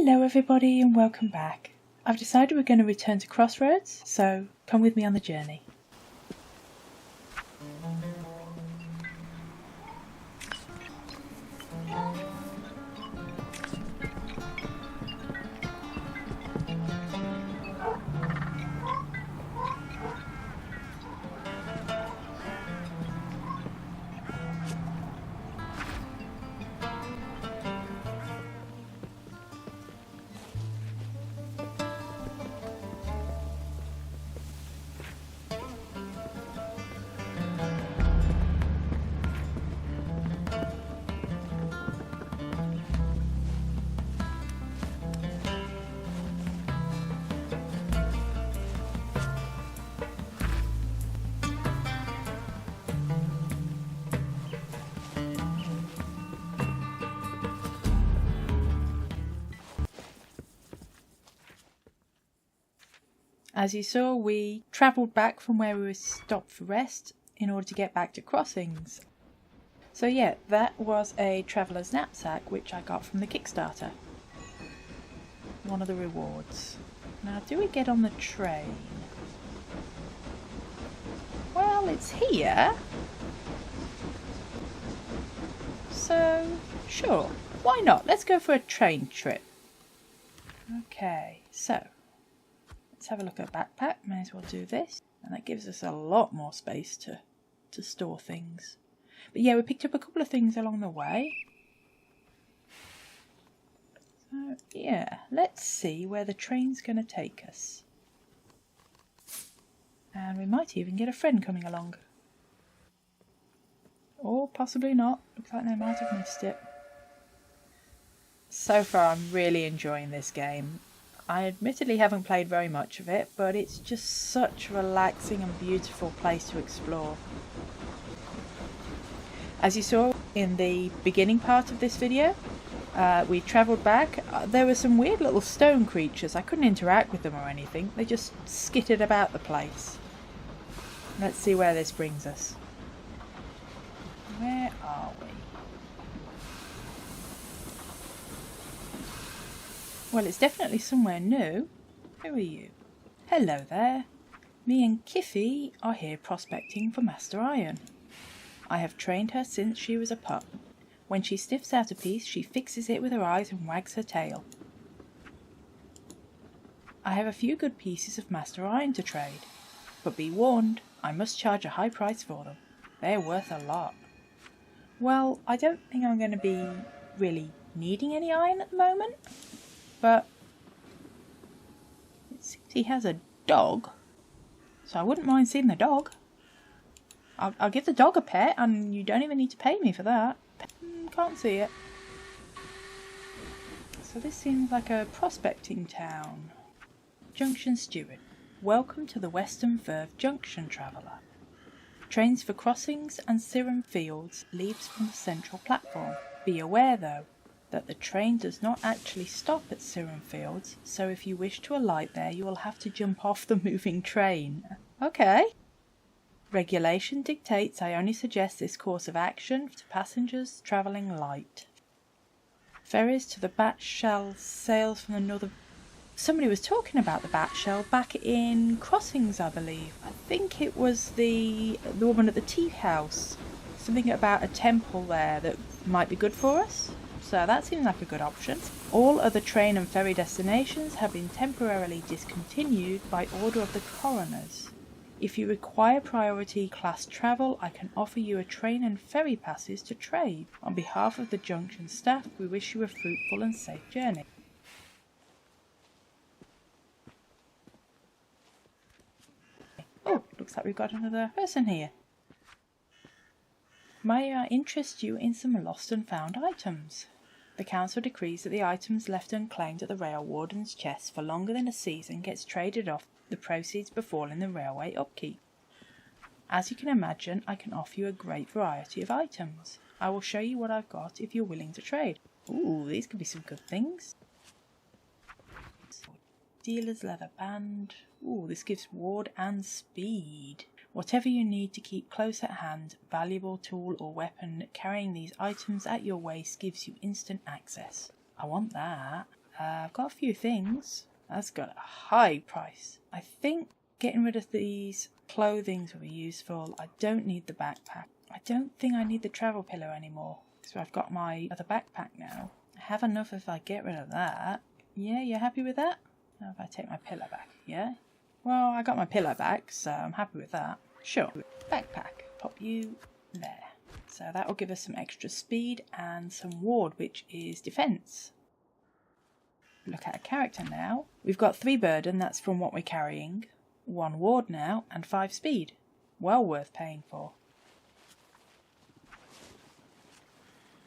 Hello everybody and welcome back. I've decided we're going to return to Crossroads, so come with me on the journey. As you saw, we travelled back from where we were stopped for rest in order to get back to Crossings. So yeah, that was a traveller's knapsack which I got from the Kickstarter. One of the rewards. Now, do we get on the train? Well, it's here. So, sure, why not? Let's go for a train trip. Okay, so let's have a look at a backpack. May as well do this. And that gives us a lot more space to store things. But yeah, we picked up a couple of things along the way. So yeah, let's see where the train's going to take us. And we might even get a friend coming along. Or possibly not. Looks like they might have missed it. So far I'm really enjoying this game. I admittedly haven't played very much of it, but it's just such a relaxing and beautiful place to explore. As you saw in the beginning part of this video, we travelled back. There were some weird little stone creatures. I couldn't interact with them or anything. They just skittered about the place. Let's see where this brings us. Where are we? Well, it's definitely somewhere new. Who are you? Hello there. Me and Kiffy are here prospecting for Master Iron. I have trained her since she was a pup. When she sniffs out a piece, she fixes it with her eyes and wags her tail. I have a few good pieces of Master Iron to trade, but be warned, I must charge a high price for them. They're worth a lot. Well, I don't think I'm going to be really needing any iron at the moment. But it seems he has a dog, so I wouldn't mind seeing the dog. I'll give the dog a pet, and you don't even need to pay me for that. Can't see it. So this seems like a prospecting town. Junction Steward. Welcome to the Western Firth Junction, traveller. Trains for Crossings and Cirham Fields leaves from the central platform. Be aware, though, that the train does not actually stop at Cirham Fields, so if you wish to alight there you will have to jump off the moving train. Okay. Regulation dictates I only suggest this course of action to passengers travelling light. Ferries to the Bat Shell sails from the northern... Somebody was talking about the Bat Shell back in Crossings, I believe. I think it was the woman at the tea house. Something about a temple there that might be good for us. So that seems like a good option. All other train and ferry destinations have been temporarily discontinued by order of the coroners. If you require priority class travel, I can offer you a train and ferry passes to trade. On behalf of the junction staff, we wish you a fruitful and safe journey. Oh, looks like we've got another person here. May I interest you in some lost and found items? The council decrees that the items left unclaimed at the rail warden's chest for longer than a season gets traded off the proceeds befalling the railway upkeep. As you can imagine, I can offer you a great variety of items. I will show you what I've got if you're willing to trade. Ooh, these could be some good things. Dealer's leather band. Ooh, this gives ward and speed. Whatever you need to keep close at hand, valuable tool or weapon, carrying these items at your waist gives you instant access. I want that. I've got a few things. That's got a high price. I think getting rid of these clothings will be useful. I don't need the backpack. I don't think I need the travel pillow anymore. So I've got my other backpack now. I have enough if I get rid of that. Yeah, you happy with that? How if I take my pillow back? Yeah? Well, I got my pillow back, so I'm happy with that. Sure. Backpack. Pop you there. So that will give us some extra speed and some ward, which is defense. Look at our character now. We've got 3 burden, that's from what we're carrying. 1 ward now, and 5 speed. Well worth paying for.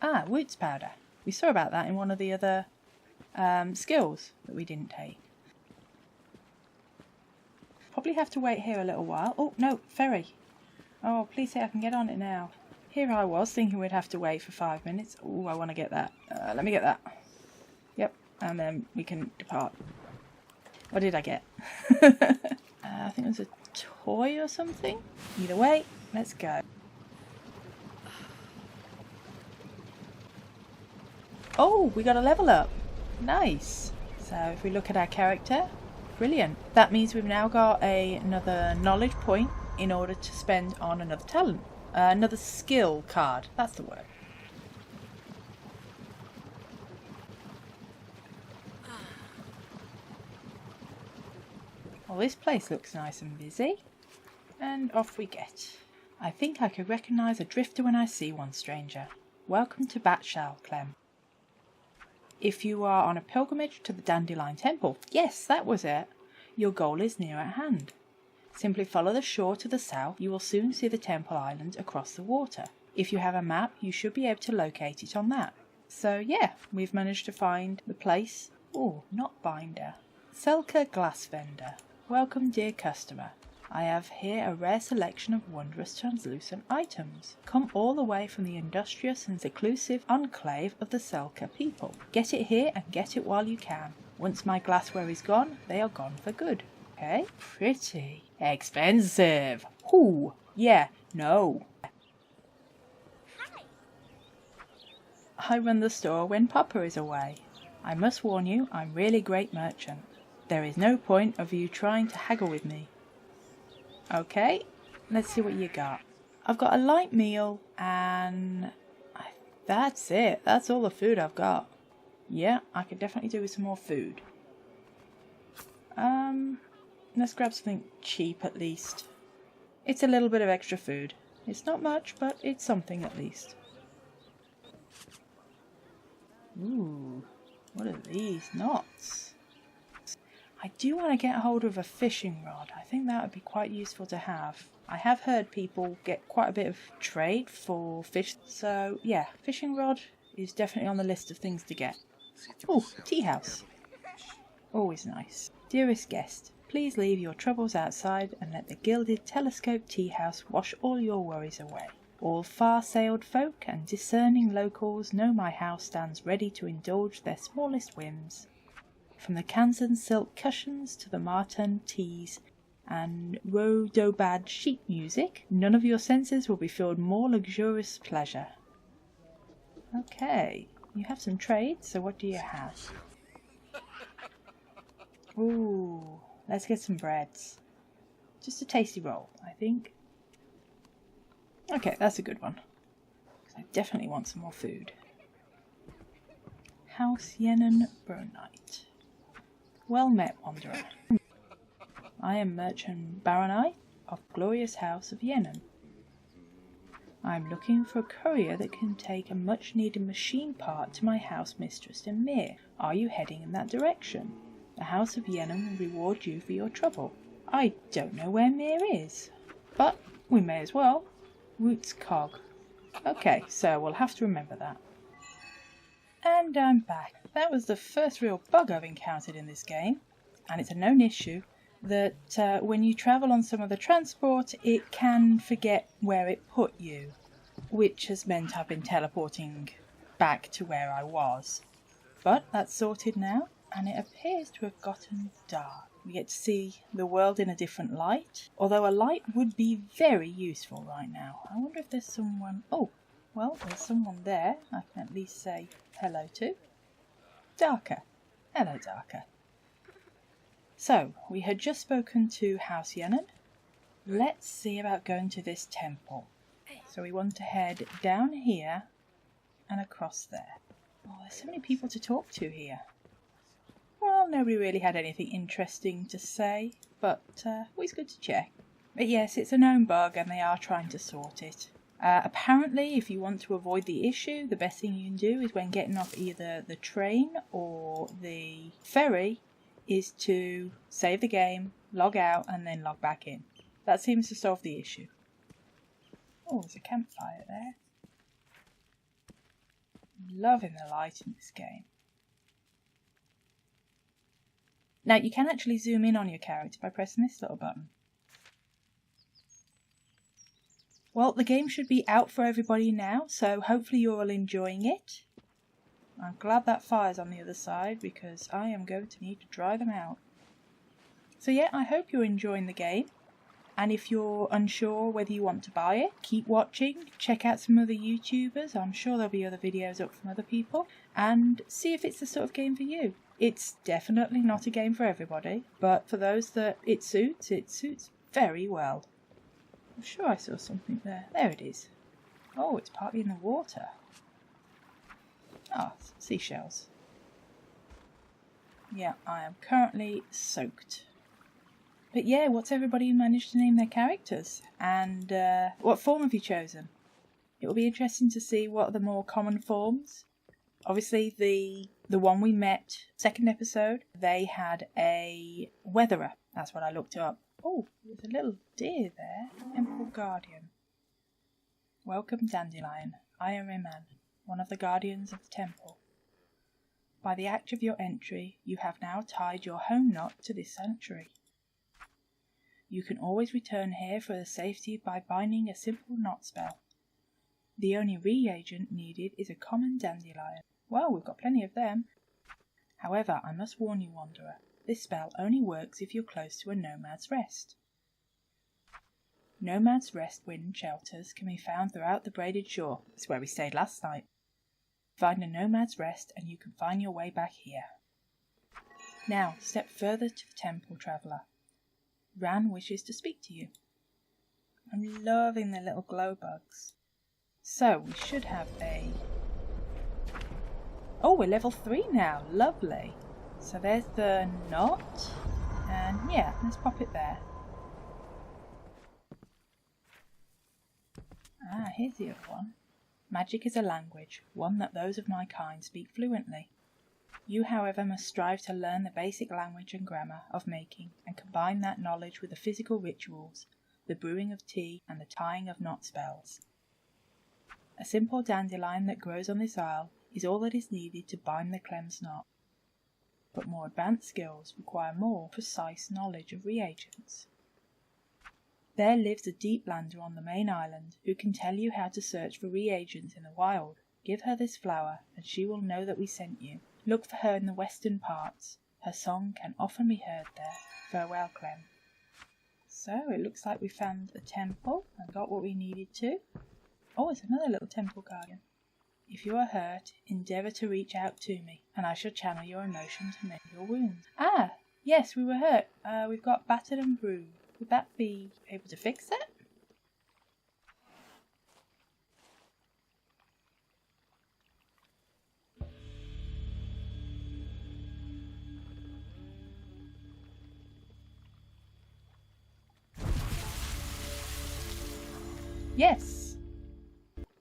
Ah, Woots powder. We saw about that in one of the other skills that we didn't take. Probably have to wait here a little while. Oh, no, ferry. Oh, please say I can get on it now. Here I was thinking we'd have to wait for 5 minutes. Oh, I want to get that. Let me get that. Yep, and then we can depart. What did I get? I think it was a toy or something. Either way, let's go. Oh, we got a level up. Nice. So if we look at our character, brilliant. That means we've now got another knowledge point in order to spend on another talent. Another skill card. That's the word. Well, this place looks nice and busy. And off we get. I think I could recognise a drifter when I see one, stranger. Welcome to Batshall, Clem. If you are on a pilgrimage to the Dandelion Temple, yes, that was it, your goal is near at hand. Simply follow the shore to the south, you will soon see the temple island across the water. If you have a map, you should be able to locate it on that. So yeah, we've managed to find the place. Oh, not binder. Selka Glass Vendor. Welcome, dear customer. I have here a rare selection of wondrous translucent items, come all the way from the industrious and seclusive enclave of the Selka people. Get it here and get it while you can. Once my glassware is gone, they are gone for good. Okay? Pretty. Expensive. Ooh. Yeah. No. I run the store when Papa is away. I must warn you, I'm really great merchant. There is no point of you trying to haggle with me. Okay, let's see what you got. I've got a light meal and that's it. That's all the food I've got. Yeah, I could definitely do with some more food. Let's grab something cheap at least. It's a little bit of extra food. It's not much, but it's something at least. Ooh, what are these knots? I do want to get hold of a fishing rod. I think that would be quite useful to have. I have heard people get quite a bit of trade for fish. So yeah, fishing rod is definitely on the list of things to get. Oh, tea house. Always nice. Dearest guest, please leave your troubles outside and let the gilded telescope tea house wash all your worries away. All far-sailed folk and discerning locals know my house stands ready to indulge their smallest whims. From the Kansan silk cushions to the Martin teas and Rodobad sheet music, none of your senses will be filled more luxurious pleasure. Okay, you have some trade, so what do you have? Ooh, let's get some breads. Just a tasty roll, I think. Okay, that's a good one. I definitely want some more food. House Yennen Bronite. Well met, wanderer. I am Merchant Baronite of Glorious House of Yennen. I am looking for a courier that can take a much-needed machine part to my house mistress in Mir. Are you heading in that direction? The House of Yennen will reward you for your trouble. I don't know where Mir is, but we may as well. Roots Cog. Okay, so we'll have to remember that. And I'm back. That was the first real bug I've encountered in this game, and it's a known issue that when you travel on some of the transport, it can forget where it put you, which has meant I've been teleporting back to where I was. But that's sorted now, and it appears to have gotten dark. We get to see the world in a different light, although a light would be very useful right now. I wonder if there's someone... Oh, well, there's someone there I can at least say hello to. Darker. Hello, Darker. So, we had just spoken to House Yennen. Let's see about going to this temple. So we want to head down here and across there. Oh, there's so many people to talk to here. Well, nobody really had anything interesting to say, but always good to check. But yes, it's a known bug and they are trying to sort it. Apparently, if you want to avoid the issue, the best thing you can do is when getting off either the train or the ferry is to save the game, log out, and then log back in. That seems to solve the issue. Oh, there's a campfire there. Loving the light in this game. Now, you can actually zoom in on your character by pressing this little button. Well, the game should be out for everybody now, so hopefully you're all enjoying it. I'm glad that fire's on the other side because I am going to need to dry them out. So yeah, I hope you're enjoying the game. And if you're unsure whether you want to buy it, keep watching, check out some other YouTubers, I'm sure there'll be other videos up from other people, and see if it's the sort of game for you. It's definitely not a game for everybody, but for those that it suits very well. I'm sure I saw something there. There it is. Oh, it's partly in the water. Ah, some seashells. Yeah, I am currently soaked. But yeah, what's everybody managed to name their characters? And what form have you chosen? It will be interesting to see what are the more common forms. Obviously, the one we met, second episode, they had a weatherer. That's what I looked up. Oh, there's a little deer there. Temple Guardian. Welcome, Dandelion. I am Rihan, one of the guardians of the temple. By the act of your entry, you have now tied your home knot to this sanctuary. You can always return here for the safety by binding a simple knot spell. The only reagent needed is a common dandelion. Well, we've got plenty of them. However, I must warn you, Wanderer, this spell only works if you're close to a Nomad's Rest. Nomad's Rest wind shelters can be found throughout the Braided Shore. It's where we stayed last night. Find a Nomad's Rest and you can find your way back here. Now, step further to the temple, traveller. Rihan wishes to speak to you. I'm loving the little glow bugs. So, we should have a... Oh, we're level 3 now. Lovely. So there's the knot. And yeah, let's pop it there. Ah, here's the other one. Magic is a language, one that those of my kind speak fluently. You, however, must strive to learn the basic language and grammar of making and combine that knowledge with the physical rituals, the brewing of tea and the tying of knot spells. A simple dandelion that grows on this isle is all that is needed to bind the Clem's knot. But more advanced skills require more precise knowledge of reagents. There lives a deep lander on the main island who can tell you how to search for reagents in the wild. Give her this flower and she will know that we sent you. Look for her in the western parts. Her song can often be heard there. Farewell, Clem. So it looks like we found a temple and got what we needed to. Oh, it's another little temple guardian. If you are hurt, endeavour to reach out to me, and I shall channel your emotion to mend your wounds. Ah, yes, we were hurt. We've got battered and bruised. Would that be able to fix it? Yes.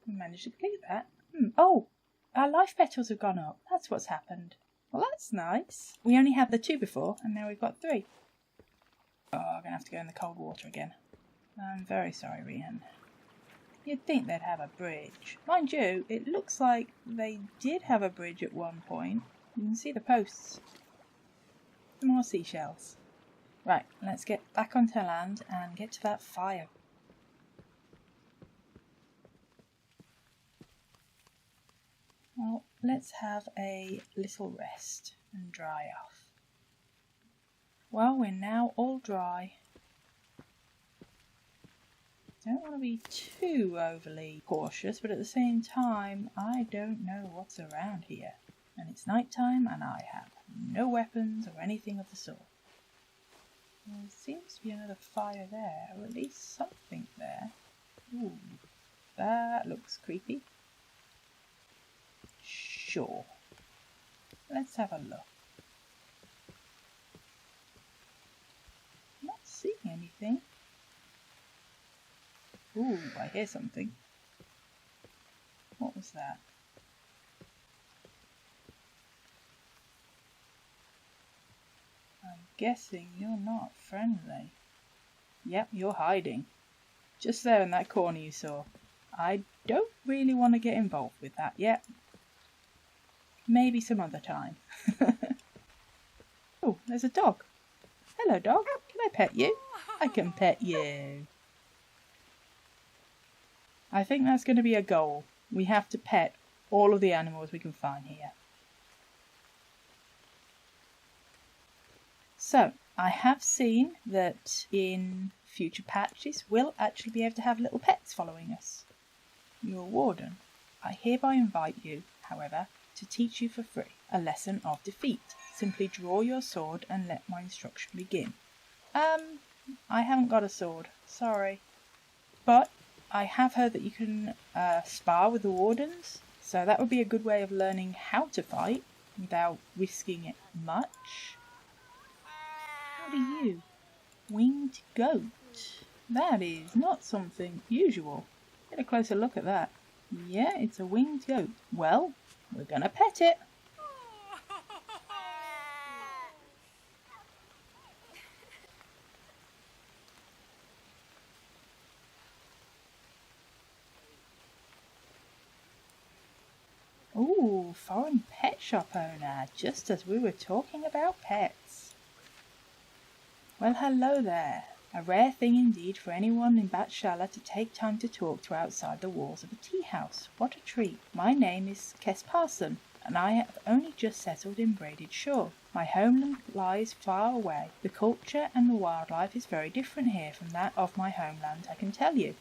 We managed to complete that. Oh, our life petals have gone up. That's what's happened. Well, that's nice. We only had the 2 before, and now we've got 3. Oh, I'm going to have to go in the cold water again. I'm very sorry, Rihan. You'd think they'd have a bridge. Mind you, it looks like they did have a bridge at one point. You can see the posts. Some more seashells. Right, let's get back onto land and get to that fire. Well, let's have a little rest and dry off. Well, we're now all dry. Don't want to be too overly cautious, but at the same time, I don't know what's around here. And it's night time and I have no weapons or anything of the sort. There seems to be another fire there, or at least something there. Ooh, that looks creepy. Sure. Let's have a look. I'm not seeing anything. Ooh, I hear something. What was that? I'm guessing you're not friendly. Yep, you're hiding. Just there in that corner you saw. I don't really want to get involved with that yet. Maybe some other time. Oh, there's a dog. Hello, dog. Can I pet you? I can pet you. I think that's going to be a goal. We have to pet all of the animals we can find here. So, I have seen that in future patches we'll actually be able to have little pets following us. Your warden, I hereby invite you, however, to teach you for free a lesson of defeat. Simply draw your sword and let my instruction begin. I haven't got a sword, sorry. But I have heard that you can spar with the wardens, so that would be a good way of learning how to fight without risking it much. How do you? Winged goat. That is not something usual. Get a closer look at that. Yeah, it's a winged goat. Well, we're gonna pet it. Ooh, foreign pet shop owner, just as we were talking about pets. Well, hello there. A rare thing indeed for anyone in Batshala to take time to talk to outside the walls of a tea house. What a treat. My name is Kes Parson, and I have only just settled in Braided Shore. My homeland lies far away. The culture and the wildlife is very different here from that of my homeland, I can tell you.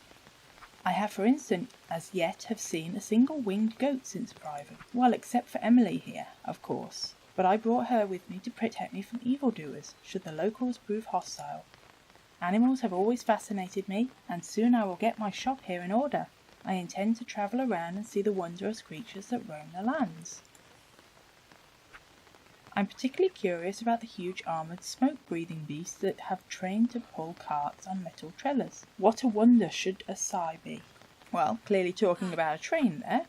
I have, for instance, as yet have seen a single winged goat since arrival. Well, except for Emily here, of course. But I brought her with me to protect me from evildoers, should the locals prove hostile. Animals have always fascinated me, and soon I will get my shop here in order. I intend to travel around and see the wondrous creatures that roam the lands. I'm particularly curious about the huge armoured smoke-breathing beasts that have trained to pull carts on metal trellis. What a wonder should a sigh be. Well, clearly talking about a train there.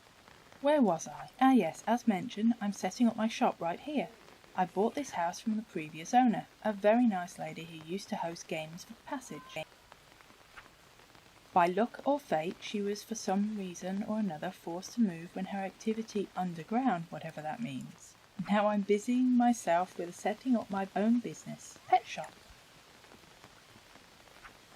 Where was I? Ah yes, as mentioned, I'm setting up my shop right here. I bought this house from the previous owner, a very nice lady who used to host games for the passage. By luck or fate, she was for some reason or another forced to move when her activity underground, whatever that means. Now I'm busying myself with setting up my own business, pet shop.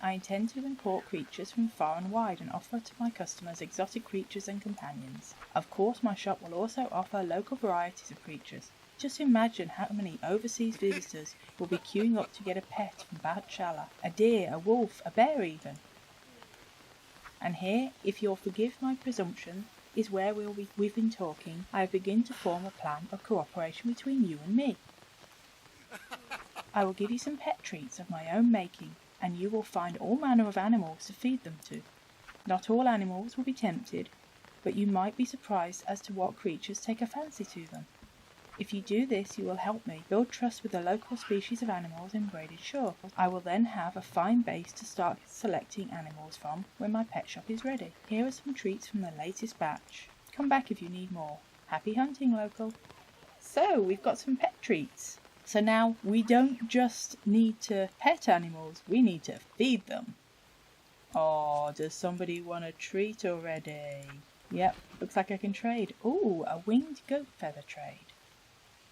I intend to import creatures from far and wide and offer to my customers exotic creatures and companions. Of course, my shop will also offer local varieties of creatures. Just imagine how many overseas visitors will be queuing up to get a pet from Batshala, a deer, a wolf, a bear even. And here, if you'll forgive my presumption, is where we've been talking. I begin to form a plan of cooperation between you and me. I will give you some pet treats of my own making, and you will find all manner of animals to feed them to. Not all animals will be tempted, but you might be surprised as to what creatures take a fancy to them. If you do this, you will help me build trust with the local species of animals in Braided Shore. I will then have a fine base to start selecting animals from when my pet shop is ready. Here are some treats from the latest batch. Come back if you need more. Happy hunting, local. So, we've got some pet treats. So now, we don't just need to pet animals, we need to feed them. Oh, does somebody want a treat already? Yep, looks like I can trade. Ooh, a winged goat feather trade.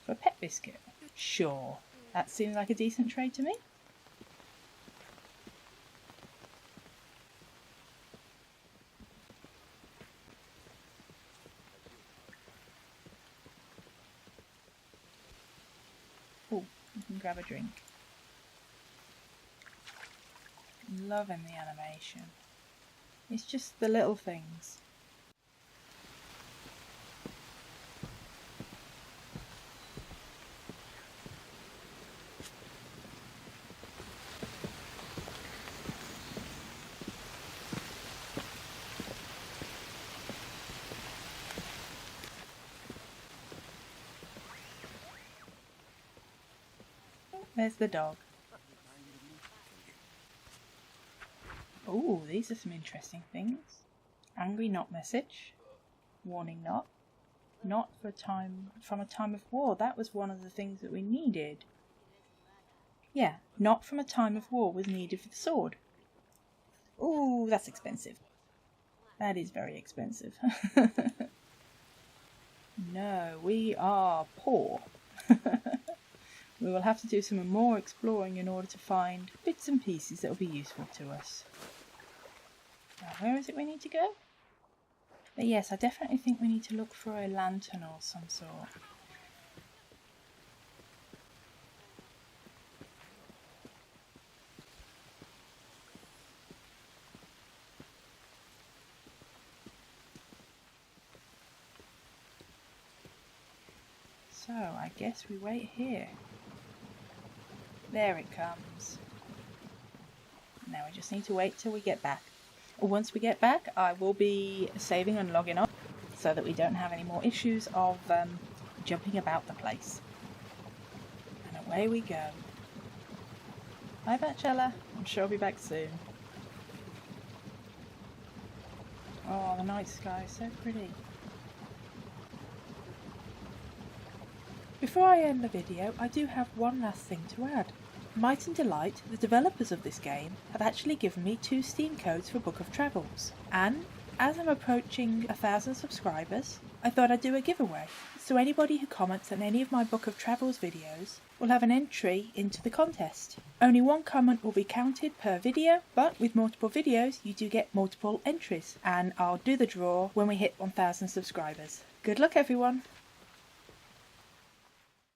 For a pet biscuit? Sure. That seems like a decent trade to me. Oh, you can grab a drink. Loving the animation. It's just the little things. There's the dog. Oh, these are some interesting things. Angry not message. Warning not. Not for from a time of war. That was one of the things that we needed. Yeah, not from a time of war was needed for the sword. Ooh, that's expensive. That is very expensive. No, we are poor. We will have to do some more exploring in order to find bits and pieces that will be useful to us. Now, where is it we need to go? But yes, I definitely think we need to look for a lantern or some sort. So, I guess we wait here. There it comes. Now we just need to wait till we get back. Once we get back, I will be saving and logging off so that we don't have any more issues of jumping about the place. And away we go. Bye, Bachelor. I'm sure I'll be back soon. Oh, the night sky is so pretty. Before I end the video, I do have one last thing to add. Might and Delight, the developers of this game, have actually given me 2 Steam codes for Book of Travels, and as I'm approaching 1,000 subscribers, I thought I'd do a giveaway, so anybody who comments on any of my Book of Travels videos will have an entry into the contest. Only 1 comment will be counted per video, but with multiple videos you do get multiple entries, and I'll do the draw when we hit 1,000 subscribers. Good luck everyone!